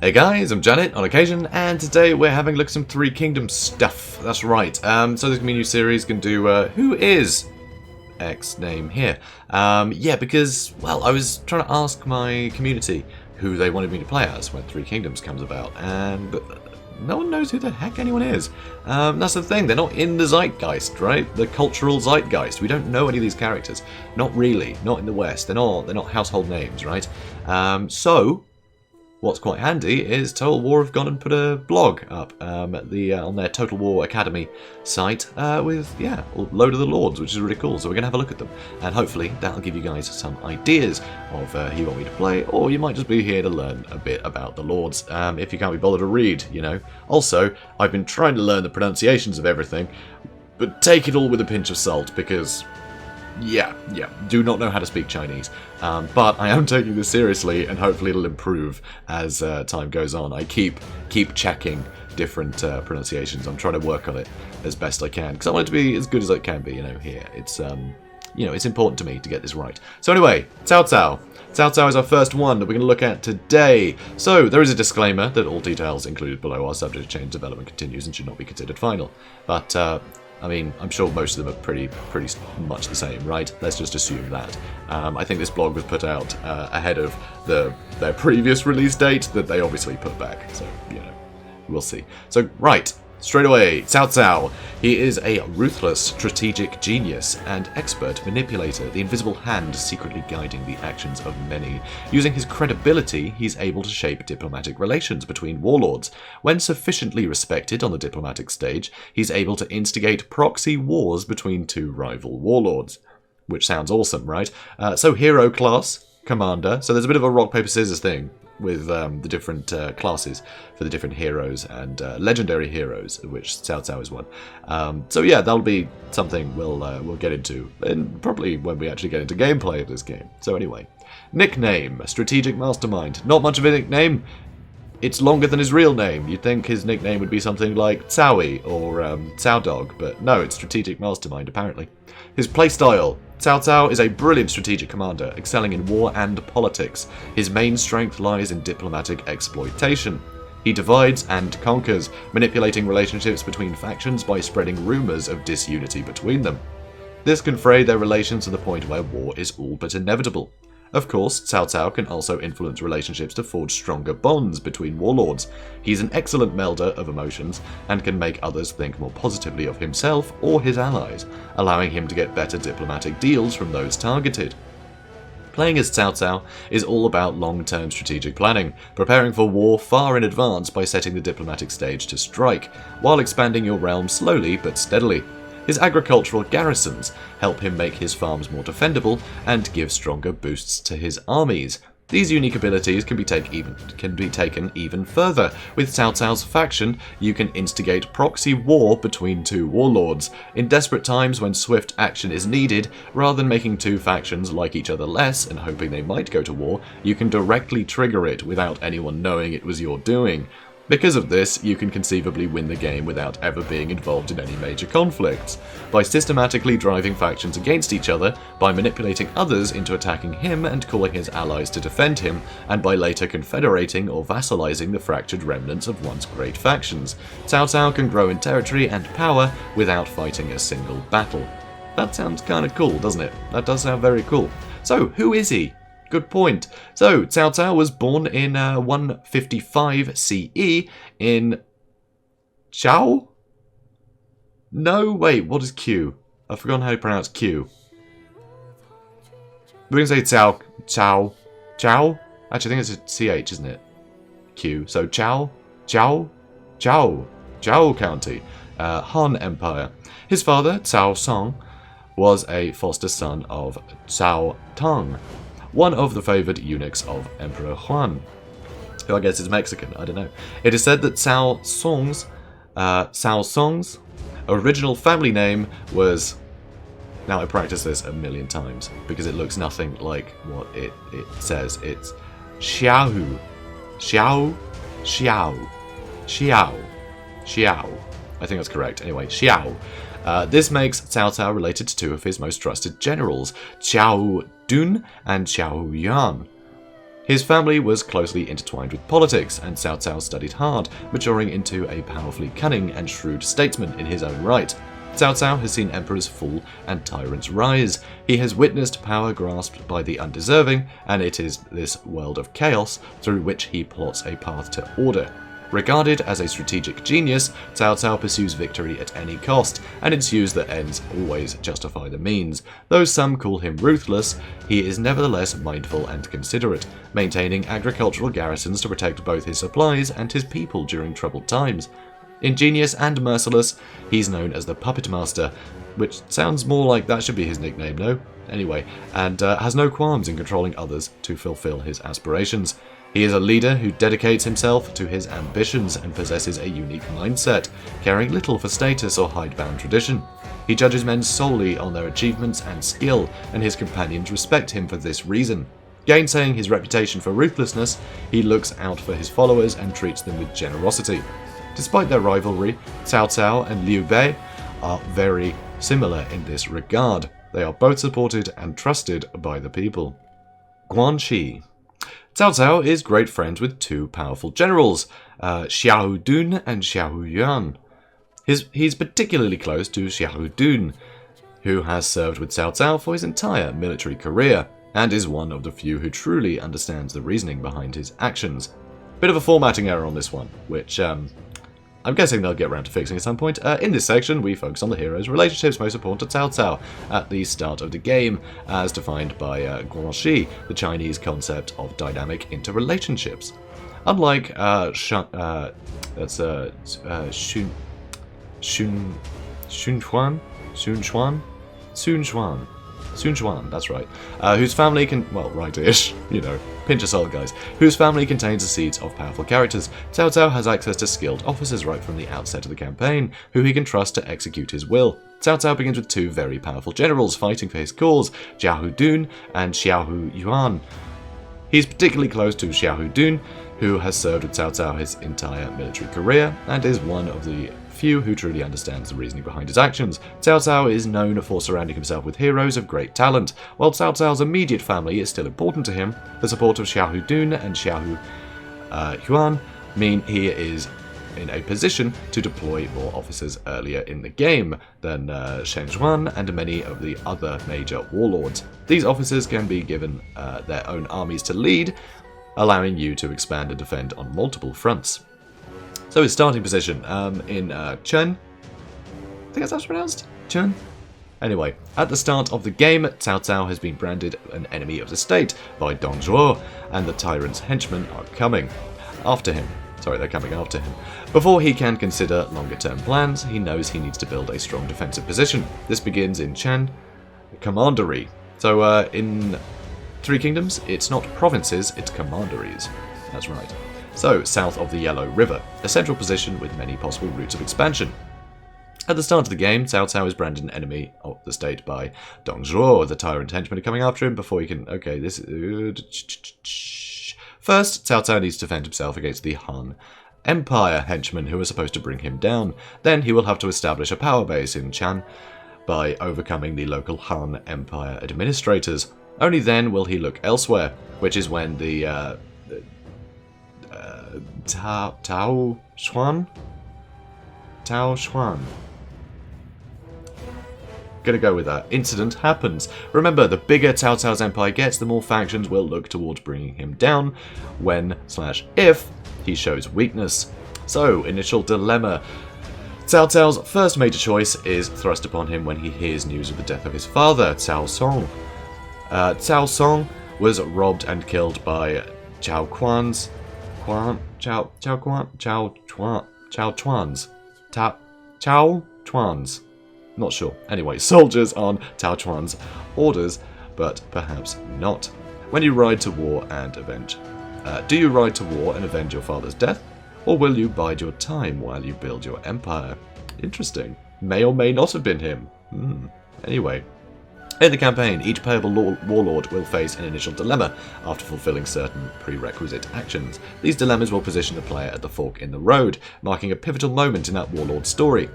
Hey guys, I'm Janet on occasion, and today we're having a look at some Three Kingdoms stuff. That's right. So this is gonna be a new series. Can do who is X name here? Yeah, because well, I was trying to ask my community who they wanted me to play as when Three Kingdoms comes about, and no one knows who the heck anyone is. That's the thing, they're not in the zeitgeist, right? The cultural zeitgeist. We don't know any of these characters. Not really, not in the West. They're not household names, right? So what's quite handy is Total War have gone and put a blog up on their Total War Academy site with, a load of the lords, which is really cool. So we're going to have a look at them, and hopefully that'll give you guys some ideas of who you want me to play, or you might just be here to learn a bit about the lords if you can't be bothered to read, you know. Also, I've been trying to learn the pronunciations of everything, but take it all with a pinch of salt, because do not know how to speak Chinese. But I am taking this seriously, and hopefully it'll improve as time goes on. I keep checking different pronunciations. I'm trying to work on it as best I can, because I want it to be as good as it can be, you know, here. It's, it's important to me to get this right. So anyway, Cao Cao. Cao Cao is our first one that we're going to look at today. So, there is a disclaimer that all details included below are subject to change, development continues, and should not be considered final. But, I mean, I'm sure most of them are pretty much the same, right? Let's just assume that. I think this blog was put out ahead of their previous release date that they obviously put back. So, you know, we'll see. So, right, straight away, Cao Cao. He is a ruthless strategic genius and expert manipulator, the invisible hand secretly guiding the actions of many. Using his credibility, he's able to shape diplomatic relations between warlords. When sufficiently respected on the diplomatic stage, he's able to instigate proxy wars between two rival warlords. Which sounds awesome, right? So hero class, commander. So there's a bit of a rock, paper, scissors thing with the different classes for the different heroes and legendary heroes, of which Cao Cao is one. So yeah, that'll be something we'll get into, and probably when we actually get into gameplay of this game. So anyway, nickname, strategic mastermind. Not much of a nickname. It's longer than his real name. You'd think his nickname would be something like Tsowie or Cao Dog, but no, it's strategic mastermind apparently. His playstyle. Cao Cao is a brilliant strategic commander, excelling in war and politics. His main strength lies in diplomatic exploitation. He divides and conquers, manipulating relationships between factions by spreading rumours of disunity between them. This can fray their relations to the point where war is all but inevitable. Of course, Cao Cao can also influence relationships to forge stronger bonds between warlords. He's an excellent melder of emotions and can make others think more positively of himself or his allies, allowing him to get better diplomatic deals from those targeted. Playing as Cao Cao is all about long-term strategic planning, preparing for war far in advance by setting the diplomatic stage to strike, while expanding your realm slowly but steadily. His agricultural garrisons help him make his farms more defendable and give stronger boosts to his armies. These unique abilities can be taken even further. With Cao Cao's faction, you can instigate proxy war between two warlords. In desperate times when swift action is needed, rather than making two factions like each other less and hoping they might go to war, you can directly trigger it without anyone knowing it was your doing. Because of this, you can conceivably win the game without ever being involved in any major conflicts. By systematically driving factions against each other, by manipulating others into attacking him and calling his allies to defend him, and by later confederating or vassalizing the fractured remnants of once great factions, Cao Cao can grow in territory and power without fighting a single battle. That sounds kinda cool, doesn't it? That does sound very cool. So, who is he? Good point. So, Cao Cao was born in 155 CE in Chao? No, wait, what is Q? I've forgotten how to pronounce Q. We're going to say Cao. Actually, I think it's a CH, isn't it? Q. So, Chao County, Han Empire. His father, Cao Song, was a foster son of Cao Tong, one of the favoured eunuchs of Emperor Huan, who I guess is Mexican, I don't know. It is said that Cao Song's original family name was... Now I practice this a million times, because it looks nothing like what it says. It's Xiao. I think that's correct. Anyway, Xiao. This makes Cao Cao related to two of his most trusted generals, Xiao Dun and Xiao Yuan. His family was closely intertwined with politics, and Cao Cao studied hard, maturing into a powerfully cunning and shrewd statesman in his own right. Cao Cao has seen emperors fall and tyrants rise. He has witnessed power grasped by the undeserving, and it is this world of chaos through which he plots a path to order. Regarded as a strategic genius, Cao Cao pursues victory at any cost, and ensues that ends always justify the means. Though some call him ruthless, he is nevertheless mindful and considerate, maintaining agricultural garrisons to protect both his supplies and his people during troubled times. Ingenious and merciless, he's known as the Puppet Master, which sounds more like that should be his nickname, no? Anyway, and has no qualms in controlling others to fulfill his aspirations. He is a leader who dedicates himself to his ambitions and possesses a unique mindset, caring little for status or hidebound tradition. He judges men solely on their achievements and skill, and his companions respect him for this reason. Gainsaying his reputation for ruthlessness, he looks out for his followers and treats them with generosity. Despite their rivalry, Cao Cao and Liu Bei are very similar in this regard. They are both supported and trusted by the people. Guanxi. Cao Cao is great friends with two powerful generals, Xiahou Dun and Xiahou Yuan. He's particularly close to Xiahou Dun, who has served with Cao Cao for his entire military career, and is one of the few who truly understands the reasoning behind his actions. Bit of a formatting error on this one, which I'm guessing they'll get around to fixing at some point. In this section, we focus on the hero's relationships most important to Cao Cao at the start of the game, as defined by Guanxi, the Chinese concept of dynamic interrelationships. Unlike Sun Xuan, that's right, whose family can, well, right-ish, you know, pinch of salt, guys, whose family contains the seeds of powerful characters. Cao Cao has access to skilled officers right from the outset of the campaign, who he can trust to execute his will. Cao Cao begins with two very powerful generals fighting for his cause, Xiahou Dun and Xiahou Yuan. He's particularly close to Xiahou Dun, who has served with Cao Cao his entire military career, and is one of the few who truly understands the reasoning behind his actions. Cao Cao is known for surrounding himself with heroes of great talent. While Cao Cao's immediate family is still important to him, the support of Xiahou Dun and Xiahou Yuan mean he is in a position to deploy more officers earlier in the game than Shen Zhuan and many of the other major warlords. These officers can be given their own armies to lead, allowing you to expand and defend on multiple fronts. So his starting position in Chen, I think that's how it's pronounced, Chen? Anyway, at the start of the game, Cao Cao has been branded an enemy of the state by Dong Zhuo, and the tyrant's henchmen are coming after him. Sorry, they're coming after him. Before he can consider longer-term plans, he knows he needs to build a strong defensive position. This begins in Chen Commandery. So in Three Kingdoms, it's not provinces, it's commanderies. That's right. So, south of the Yellow River, a central position with many possible routes of expansion. At the start of the game, Cao Cao is branded an enemy of the state by Dong Zhuo. The tyrant henchmen are coming after him before he can... Okay, this is... First, Cao Cao needs to defend himself against the Han Empire henchmen who are supposed to bring him down. Then he will have to establish a power base in Chan by overcoming the local Han Empire administrators. Only then will he look elsewhere, which is when the Tao Xuan? Gonna go with that. Incident happens. Remember, the bigger Cao Cao's empire gets, the more factions will look towards bringing him down when/if he shows weakness. So, initial dilemma. Cao Cao's first major choice is thrust upon him when he hears news of the death of his father, Cao Song. Cao Song was robbed and killed by Cao Chuan's. Not sure. Anyway, soldiers on Cao Chuan's orders, but perhaps not. When you ride to war and avenge. Do you ride to war and avenge your father's death? Or will you bide your time while you build your empire? Interesting. May or may not have been him. Anyway. In the campaign, each playable warlord will face an initial dilemma after fulfilling certain prerequisite actions. These dilemmas will position the player at the fork in the road, marking a pivotal moment in that warlord's story.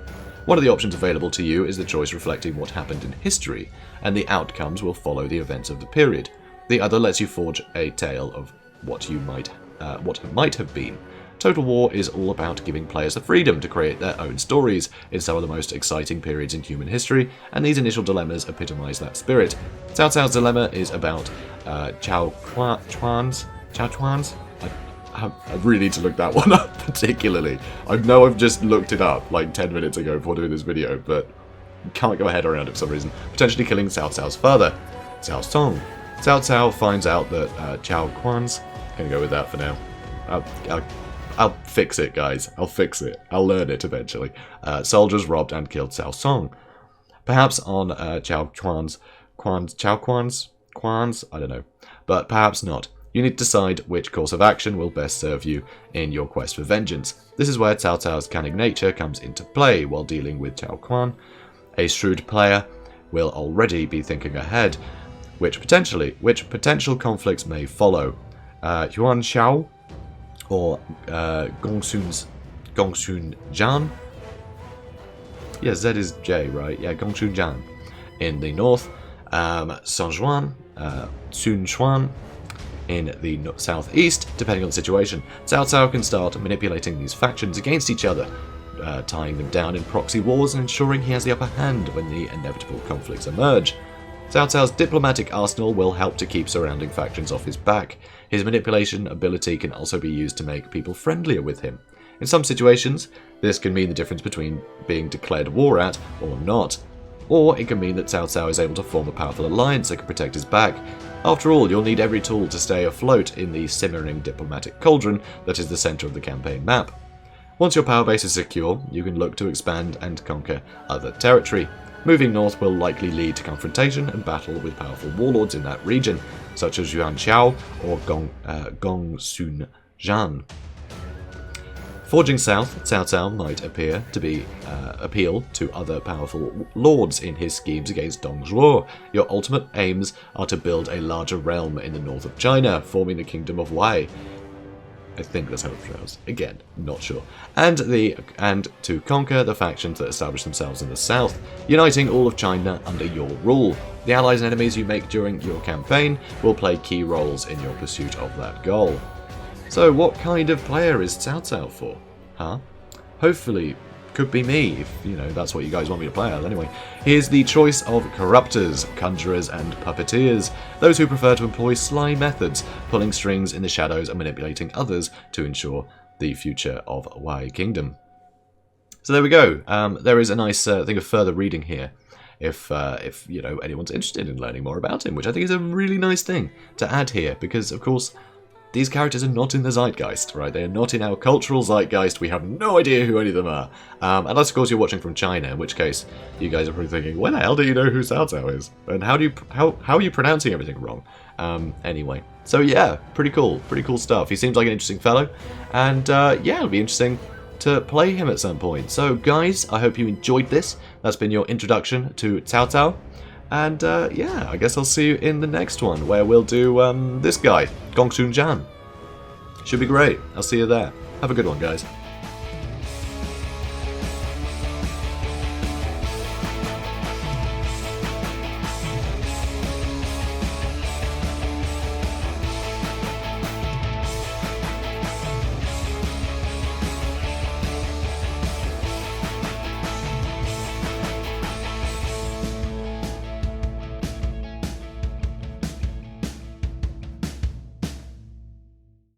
One of the options available to you is the choice reflecting what happened in history, and the outcomes will follow the events of the period. The other lets you forge a tale of what might have been. Total War is all about giving players the freedom to create their own stories in some of the most exciting periods in human history, and these initial dilemmas epitomise that spirit. Cao Cao's dilemma is about Cao Chuan's. I really need to look that one up particularly. I know I've just looked it up like 10 minutes ago before doing this video, but can't go ahead around it for some reason. Potentially killing Cao Cao's father, Cao Song. Cao Cao finds out that Cao Quan's... Gonna go with that for now. I'll fix it, guys. I'll fix it. I'll learn it eventually. Soldiers robbed and killed Cao Song. Perhaps on Cao Quan's? I don't know. But perhaps not. You need to decide which course of action will best serve you in your quest for vengeance. This is where Cao Cao's cunning nature comes into play while dealing with Cao Quan. A shrewd player will already be thinking ahead, which potential conflicts may follow. Yuan Xiao or Gongsun Jian. Yeah, Z is J, right? Yeah, Gongsun Jian in the north. Sun Xuan, Sun Xuan in the southeast, depending on the situation. Cao Cao can start manipulating these factions against each other, tying them down in proxy wars and ensuring he has the upper hand when the inevitable conflicts emerge. Cao Cao's diplomatic arsenal will help to keep surrounding factions off his back. His manipulation ability can also be used to make people friendlier with him. In some situations, this can mean the difference between being declared war at or not. Or it can mean that Cao Cao is able to form a powerful alliance that can protect his back. After all, you'll need every tool to stay afloat in the simmering diplomatic cauldron that is the centre of the campaign map. Once your power base is secure, you can look to expand and conquer other territory. Moving north will likely lead to confrontation and battle with powerful warlords in that region, such as Yuan Xiao or Gongsun Jian. Forging south, Cao Cao might appeal to other powerful lords in his schemes against Dongzhuo. Your ultimate aims are to build a larger realm in the north of China, forming the Kingdom of Wei. I think that's how it's pronounced. Again, not sure. And to conquer the factions that establish themselves in the south, uniting all of China under your rule. The allies and enemies you make during your campaign will play key roles in your pursuit of that goal. So what kind of player is Cao Cao for? Huh? Hopefully, could be me, if, that's what you guys want me to play as anyway. Here's the choice of corruptors, conjurers, and puppeteers. Those who prefer to employ sly methods, pulling strings in the shadows and manipulating others to ensure the future of Wei Kingdom. So there we go. There is a nice thing of further reading here. If anyone's interested in learning more about him, which I think is a really nice thing to add here, because of course these characters are not in the zeitgeist, right? They are not in our cultural zeitgeist. We have no idea who any of them are. Unless, of course, you're watching from China, in which case you guys are probably thinking, when the hell do you know who Cao Cao is? And how are you pronouncing everything wrong? Anyway, so yeah, pretty cool stuff. He seems like an interesting fellow, and yeah, it'll be interesting to play him at some point. So guys, I hope you enjoyed this. That's been your introduction to Cao Cao. And yeah, I guess I'll see you in the next one, where we'll do this guy, Gongsun Jian. Should be great. I'll see you there. Have a good one, guys.